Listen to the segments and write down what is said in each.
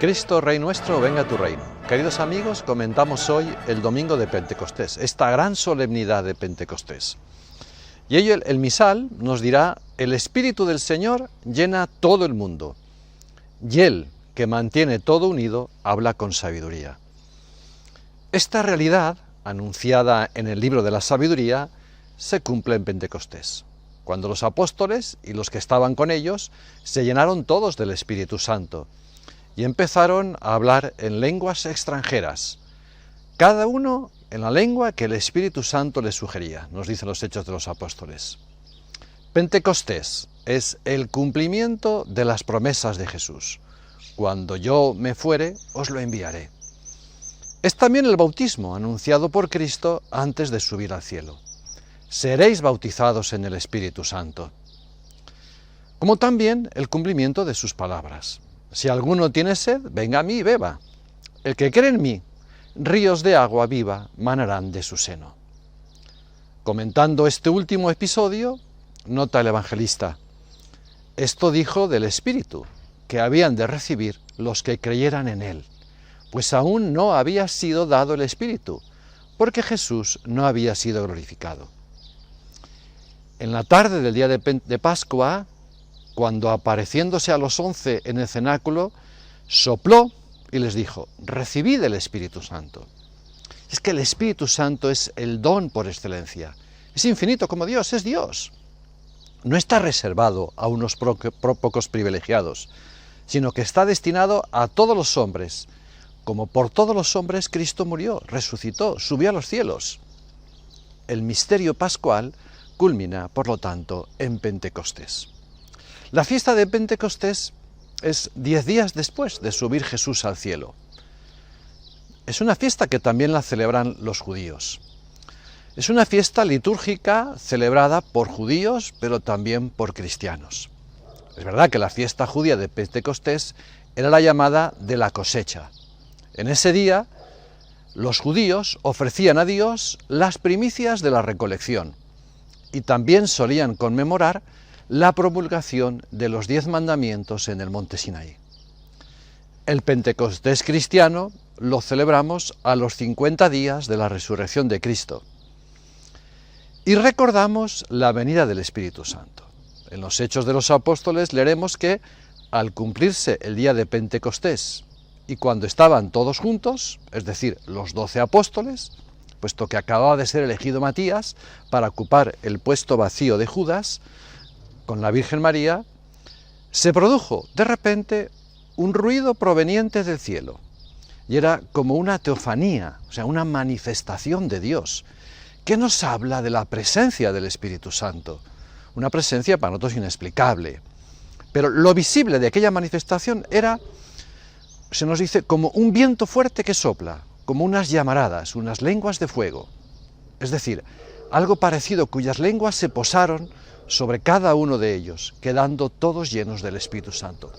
Cristo Rey nuestro, venga a tu reino. Queridos amigos, comentamos hoy el domingo de Pentecostés, esta gran solemnidad de Pentecostés. Y ello el misal nos dirá: el Espíritu del Señor llena todo el mundo, y Él, que mantiene todo unido, habla con sabiduría. Esta realidad, anunciada en el libro de la sabiduría, se cumple en Pentecostés, cuando los apóstoles y los que estaban con ellos se llenaron todos del Espíritu Santo y empezaron a hablar en lenguas extranjeras, cada uno en la lengua que el Espíritu Santo les sugería, nos dicen los Hechos de los Apóstoles. Pentecostés es el cumplimiento de las promesas de Jesús. Cuando yo me fuere, os lo enviaré. Es también el bautismo anunciado por Cristo antes de subir al cielo. Seréis bautizados en el Espíritu Santo. Como también el cumplimiento de sus palabras. Si alguno tiene sed, venga a mí y beba. El que cree en mí, ríos de agua viva manarán de su seno. Comentando este último episodio, nota el evangelista: esto dijo del Espíritu, que habían de recibir los que creyeran en él, pues aún no había sido dado el Espíritu, porque Jesús no había sido glorificado. En la tarde del día de Pascua, cuando apareciéndose a los 11 en el cenáculo, sopló y les dijo: recibid el Espíritu Santo. Es que el Espíritu Santo es el don por excelencia. Es infinito como Dios, es Dios. No está reservado a unos pocos privilegiados, sino que está destinado a todos los hombres. Como por todos los hombres Cristo murió, resucitó, subió a los cielos. El misterio pascual culmina, por lo tanto, en Pentecostés. La fiesta de Pentecostés es 10 días después de subir Jesús al cielo. Es una fiesta que también la celebran los judíos. Es una fiesta litúrgica celebrada por judíos, pero también por cristianos. Es verdad que la fiesta judía de Pentecostés era la llamada de la cosecha. En ese día, los judíos ofrecían a Dios las primicias de la recolección y también solían conmemorar la promulgación de los 10 mandamientos en el monte Sinaí. El Pentecostés cristiano lo celebramos a los 50 días de la resurrección de Cristo y recordamos la venida del Espíritu Santo. En los Hechos de los Apóstoles leeremos que al cumplirse el día de Pentecostés y cuando estaban todos juntos, es decir, los 12 apóstoles, puesto que acababa de ser elegido Matías para ocupar el puesto vacío de Judas, con la Virgen María, se produjo de repente un ruido proveniente del cielo, y era como una teofanía, o sea, una manifestación de Dios, que nos habla de la presencia del Espíritu Santo, una presencia para nosotros inexplicable. Pero lo visible de aquella manifestación era, se nos dice, como un viento fuerte que sopla, como unas llamaradas, unas lenguas de fuego, es decir, algo parecido cuyas lenguas se posaron sobre cada uno de ellos, quedando todos llenos del Espíritu Santo.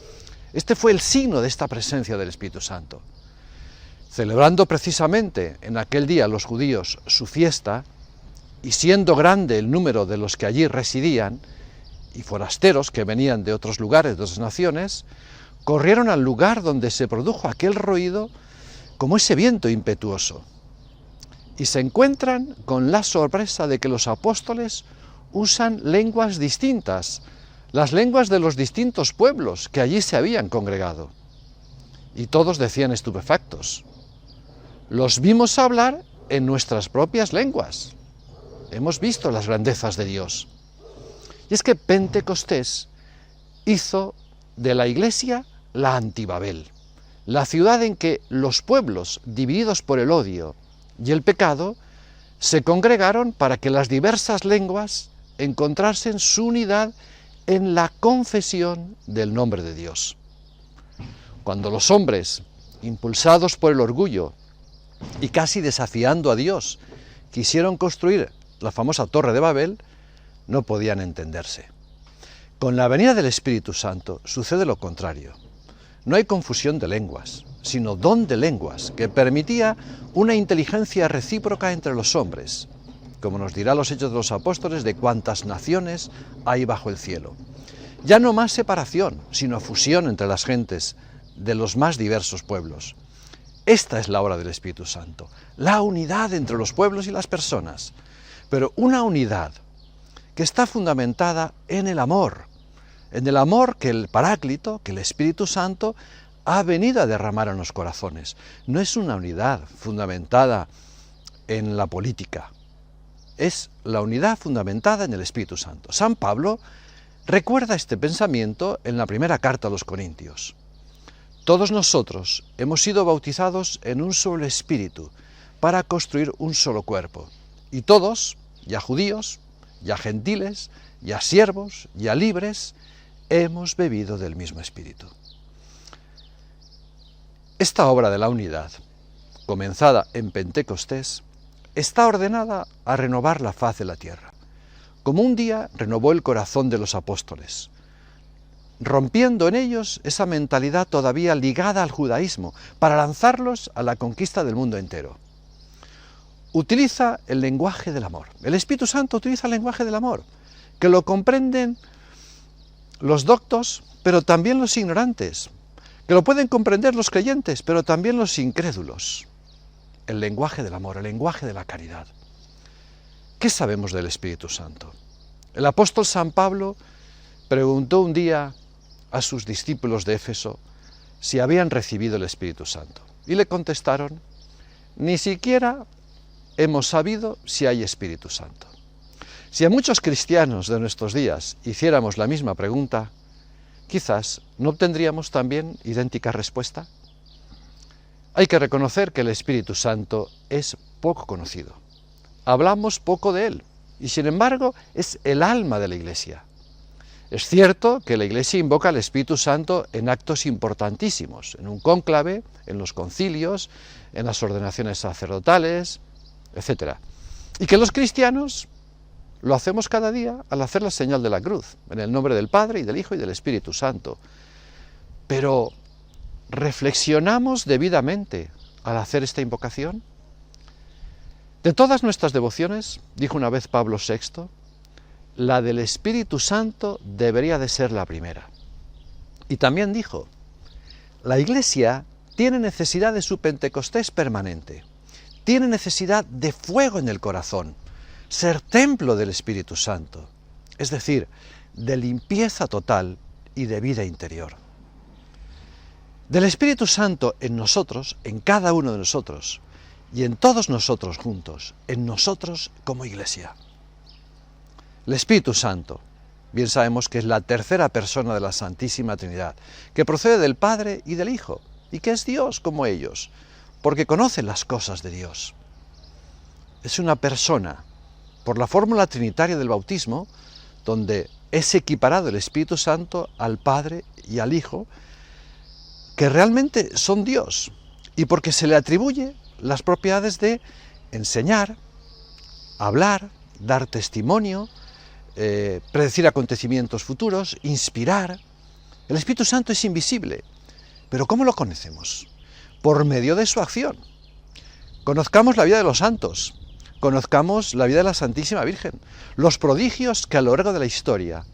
Este fue el signo de esta presencia del Espíritu Santo. Celebrando precisamente en aquel día los judíos su fiesta, y siendo grande el número de los que allí residían, y forasteros que venían de otros lugares, de otras naciones, corrieron al lugar donde se produjo aquel ruido como ese viento impetuoso, y se encuentran con la sorpresa de que los apóstoles usan lenguas distintas, las lenguas de los distintos pueblos que allí se habían congregado. Y todos decían estupefactos: los vimos hablar en nuestras propias lenguas. Hemos visto las grandezas de Dios. Y es que Pentecostés hizo de la Iglesia la Antibabel, la ciudad en que los pueblos, divididos por el odio y el pecado, se congregaron para que las diversas lenguas encontrasen su unidad en la confesión del nombre de Dios. Cuando los hombres, impulsados por el orgullo y casi desafiando a Dios, quisieron construir la famosa Torre de Babel, no podían entenderse. Con la venida del Espíritu Santo sucede lo contrario. No hay confusión de lenguas, sino don de lenguas, que permitía una inteligencia recíproca entre los hombres, como nos dirá los Hechos de los Apóstoles, de cuántas naciones hay bajo el cielo. Ya no más separación, sino fusión entre las gentes, de los más diversos pueblos. Esta es la obra del Espíritu Santo, la unidad entre los pueblos y las personas, pero una unidad que está fundamentada en el amor que el Paráclito, que el Espíritu Santo ha venido a derramar en los corazones. No es una unidad fundamentada en la política, es la unidad fundamentada en el Espíritu Santo. San Pablo recuerda este pensamiento en la primera carta a los Corintios. Todos nosotros hemos sido bautizados en un solo espíritu para construir un solo cuerpo. Y todos, ya judíos, ya gentiles, ya siervos, ya libres, hemos bebido del mismo espíritu. Esta obra de la unidad, comenzada en Pentecostés, está ordenada a renovar la faz de la tierra, como un día renovó el corazón de los apóstoles, rompiendo en ellos esa mentalidad todavía ligada al judaísmo, para lanzarlos a la conquista del mundo entero. Utiliza el lenguaje del amor. El Espíritu Santo utiliza el lenguaje del amor, que lo comprenden los doctos, pero también los ignorantes, que lo pueden comprender los creyentes, pero también los incrédulos. El lenguaje del amor, el lenguaje de la caridad. ¿Qué sabemos del Espíritu Santo? El apóstol San Pablo preguntó un día a sus discípulos de Éfeso si habían recibido el Espíritu Santo. Y le contestaron: ni siquiera hemos sabido si hay Espíritu Santo. Si a muchos cristianos de nuestros días hiciéramos la misma pregunta, quizás no obtendríamos también idéntica respuesta. Hay que reconocer que el Espíritu Santo es poco conocido. Hablamos poco de él, y sin embargo es el alma de la Iglesia. Es cierto que la Iglesia invoca al Espíritu Santo en actos importantísimos, en un cónclave, en los concilios, en las ordenaciones sacerdotales, etc. Y que los cristianos lo hacemos cada día al hacer la señal de la cruz, en el nombre del Padre, y del Hijo, y del Espíritu Santo. Pero, ¿reflexionamos debidamente al hacer esta invocación? De todas nuestras devociones, dijo una vez Pablo VI, la del Espíritu Santo debería de ser la primera. Y también dijo: la Iglesia tiene necesidad de su Pentecostés permanente, tiene necesidad de fuego en el corazón, ser templo del Espíritu Santo, es decir, de limpieza total y de vida interior. Del Espíritu Santo en nosotros, en cada uno de nosotros, y en todos nosotros juntos, en nosotros como Iglesia. El Espíritu Santo, bien sabemos que es la tercera persona de la Santísima Trinidad, que procede del Padre y del Hijo, y que es Dios como ellos, porque conoce las cosas de Dios. Es una persona, por la fórmula trinitaria del bautismo, donde es equiparado el Espíritu Santo al Padre y al Hijo, que realmente son Dios, y porque se le atribuye las propiedades de enseñar, hablar, dar testimonio, predecir acontecimientos futuros, inspirar. El Espíritu Santo es invisible, pero ¿cómo lo conocemos? Por medio de su acción. Conozcamos la vida de los santos, conozcamos la vida de la Santísima Virgen, los prodigios que a lo largo de la historia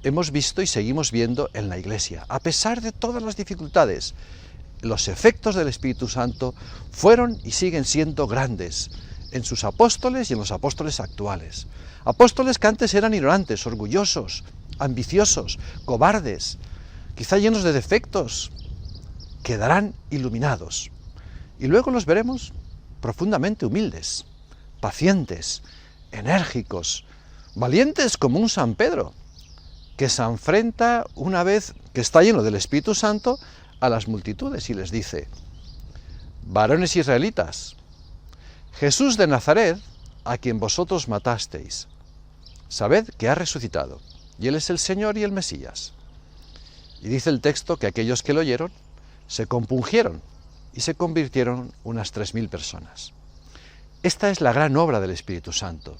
hemos visto y seguimos viendo en la Iglesia. A pesar de todas las dificultades, los efectos del Espíritu Santo fueron y siguen siendo grandes en sus apóstoles y en los apóstoles actuales. Apóstoles que antes eran ignorantes, orgullosos, ambiciosos, cobardes, quizá llenos de defectos, quedarán iluminados. Y luego los veremos profundamente humildes, pacientes, enérgicos, valientes como un San Pedro, que se enfrenta, una vez que está lleno del Espíritu Santo, a las multitudes y les dice: varones israelitas, Jesús de Nazaret, a quien vosotros matasteis, sabed que ha resucitado, y Él es el Señor y el Mesías. Y dice el texto que aquellos que lo oyeron se compungieron y se convirtieron unas 3.000 personas. Esta es la gran obra del Espíritu Santo,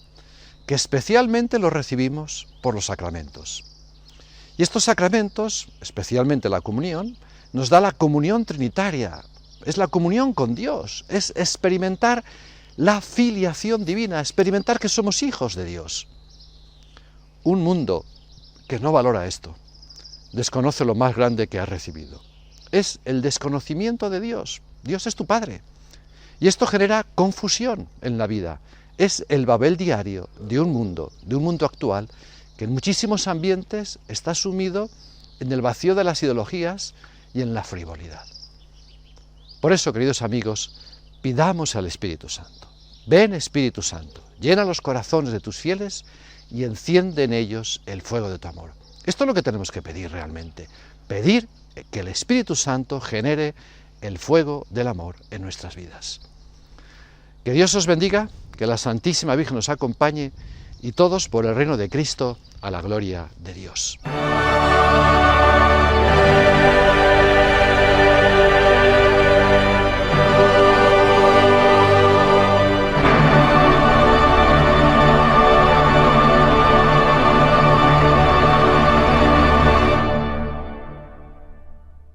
que especialmente lo recibimos por los sacramentos. Y estos sacramentos, especialmente la comunión, nos da la comunión trinitaria, es la comunión con Dios, es experimentar la filiación divina, experimentar que somos hijos de Dios. Un mundo que no valora esto, desconoce lo más grande que ha recibido. es el desconocimiento de Dios. Dios es tu Padre. Y esto genera confusión en la vida. Es el Babel diario de un mundo actual, que en muchísimos ambientes está sumido en el vacío de las ideologías y en la frivolidad. Por eso, queridos amigos, pidamos al Espíritu Santo. Ven, Espíritu Santo, llena los corazones de tus fieles y enciende en ellos el fuego de tu amor. Esto es lo que tenemos que pedir realmente. Pedir que el Espíritu Santo genere el fuego del amor en nuestras vidas. Que Dios os bendiga, que la Santísima Virgen nos acompañe y todos por el reino de Cristo a la gloria de Dios.